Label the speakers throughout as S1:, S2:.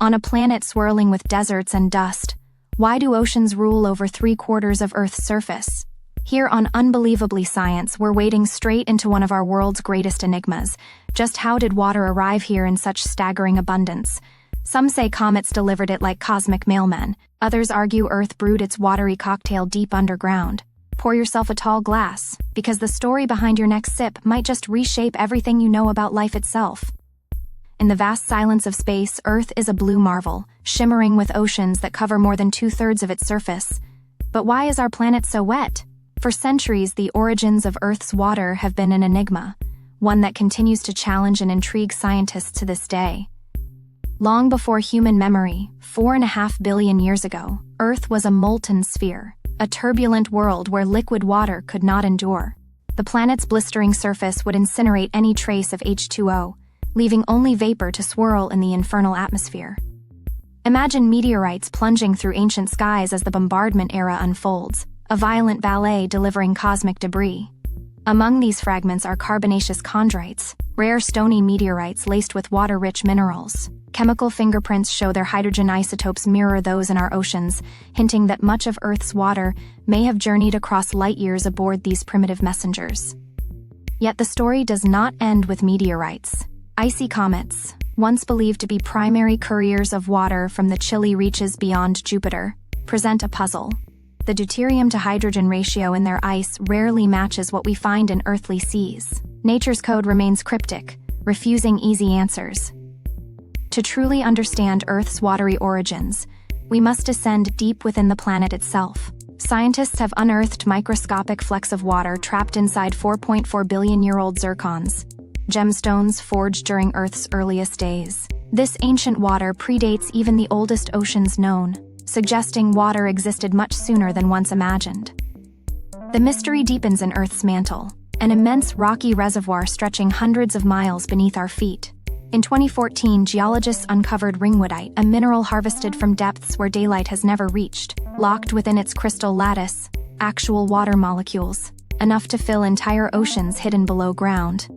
S1: On a planet swirling with deserts and dust, why do oceans rule over 3/4 of Earth's surface? Here on Unbelievably Science, we're wading straight into one of our world's greatest enigmas. Just how did water arrive here in such staggering abundance? Some say comets delivered it like cosmic mailmen. Others argue Earth brewed its watery cocktail deep underground. Pour yourself a tall glass, because the story behind your next sip might just reshape everything you know about life itself. In the vast silence of space, Earth is a blue marvel, shimmering with oceans that cover more than 2/3 of its surface. But why is our planet so wet? For centuries, the origins of Earth's water have been an enigma, one that continues to challenge and intrigue scientists to this day. Long before human memory, 4.5 billion years ago, Earth was a molten sphere, a turbulent world where liquid water could not endure. The planet's blistering surface would incinerate any trace of H2O, leaving only vapor to swirl in the infernal atmosphere. Imagine meteorites plunging through ancient skies as the bombardment era unfolds, a violent ballet delivering cosmic debris. Among these fragments are carbonaceous chondrites, rare stony meteorites laced with water-rich minerals. Chemical fingerprints show their hydrogen isotopes mirror those in our oceans, hinting that much of Earth's water may have journeyed across light years aboard these primitive messengers. Yet the story does not end with meteorites. Icy comets, once believed to be primary couriers of water from the chilly reaches beyond Jupiter, present a puzzle. The deuterium to hydrogen ratio in their ice rarely matches what we find in earthly seas. Nature's code remains cryptic, refusing easy answers. To truly understand Earth's watery origins, we must descend deep within the planet itself. Scientists have unearthed microscopic flecks of water trapped inside 4.4 billion-year-old zircons, gemstones forged during Earth's earliest days. This ancient water predates even the oldest oceans known, suggesting water existed much sooner than once imagined. The mystery deepens in Earth's mantle, an immense rocky reservoir stretching hundreds of miles beneath our feet. In 2014, geologists uncovered ringwoodite, a mineral harvested from depths where daylight has never reached. Locked within its crystal lattice, actual water molecules, enough to fill entire oceans hidden below ground.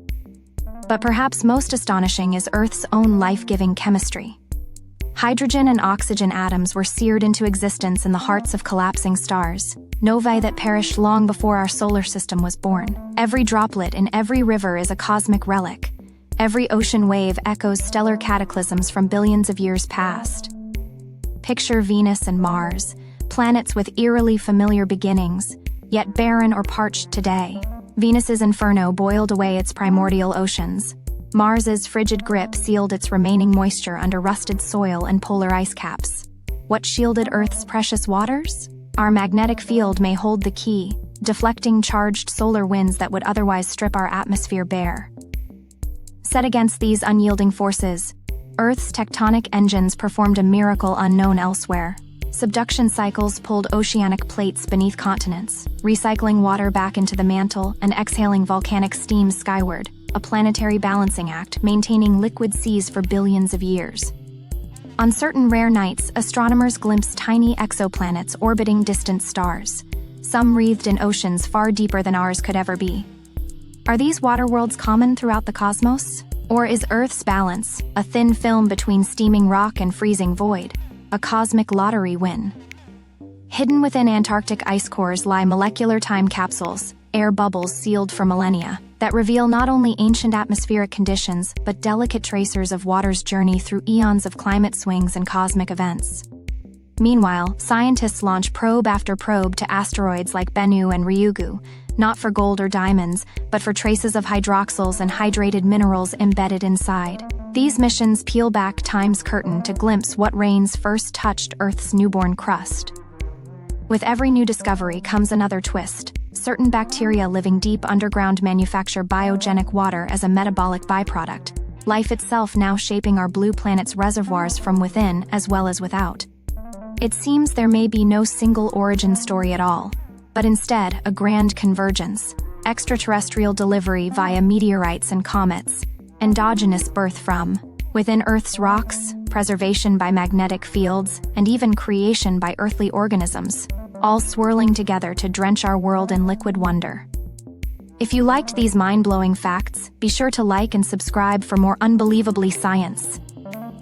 S1: But perhaps most astonishing is Earth's own life-giving chemistry. Hydrogen and oxygen atoms were seared into existence in the hearts of collapsing stars, novae that perished long before our solar system was born. Every droplet in every river is a cosmic relic. Every ocean wave echoes stellar cataclysms from billions of years past. Picture Venus and Mars, planets with eerily familiar beginnings, yet barren or parched today. Venus's inferno boiled away its primordial oceans. Mars's frigid grip sealed its remaining moisture under rusted soil and polar ice caps. What shielded Earth's precious waters? Our magnetic field may hold the key, deflecting charged solar winds that would otherwise strip our atmosphere bare. Set against these unyielding forces, Earth's tectonic engines performed a miracle unknown elsewhere. Subduction cycles pulled oceanic plates beneath continents, recycling water back into the mantle and exhaling volcanic steam skyward, a planetary balancing act maintaining liquid seas for billions of years. On certain rare nights, astronomers glimpse tiny exoplanets orbiting distant stars, some wreathed in oceans far deeper than ours could ever be. Are these water worlds common throughout the cosmos? Or is Earth's balance, a thin film between steaming rock and freezing void, a cosmic lottery win? Hidden within Antarctic ice cores lie molecular time capsules, air bubbles sealed for millennia, that reveal not only ancient atmospheric conditions but delicate tracers of water's journey through eons of climate swings and cosmic events. Meanwhile, scientists launch probe after probe to asteroids like Bennu and Ryugu, not for gold or diamonds, but for traces of hydroxyls and hydrated minerals embedded inside. These missions peel back time's curtain to glimpse what rains first touched Earth's newborn crust. With every new discovery comes another twist. Certain bacteria living deep underground manufacture biogenic water as a metabolic byproduct, life itself now shaping our blue planet's reservoirs from within as well as without. It seems there may be no single origin story at all, but instead a grand convergence, extraterrestrial delivery via meteorites and comets, endogenous birth from within Earth's rocks, preservation by magnetic fields, and even creation by earthly organisms, all swirling together to drench our world in liquid wonder. If you liked these mind-blowing facts, be sure to like and subscribe for more Unbelievably Science.